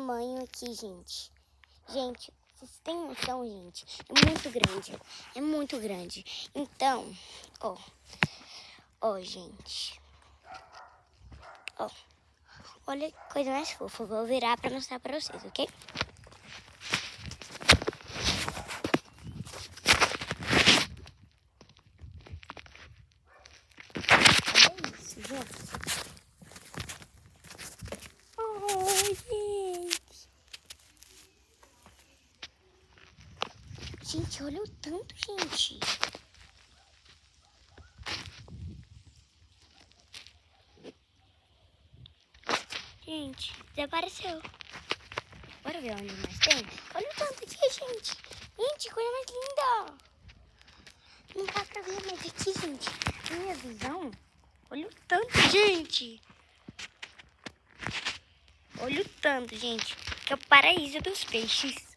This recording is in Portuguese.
tamanho aqui, gente. Gente, vocês têm noção, gente? É muito grande. É muito grande. Então, ó, gente. Ó. Olha que coisa mais fofa. Eu vou virar pra mostrar pra vocês, ok? Olha isso, gente. Oh, gente. Gente, olha o tanto, gente. Gente, desapareceu. Bora ver onde mais tem? Olha o tanto aqui, gente. Gente, coisa mais linda. Não dá pra ver mais aqui, gente. A minha visão. Olha o tanto, gente. Olha o tanto, gente. Que é o paraíso dos peixes.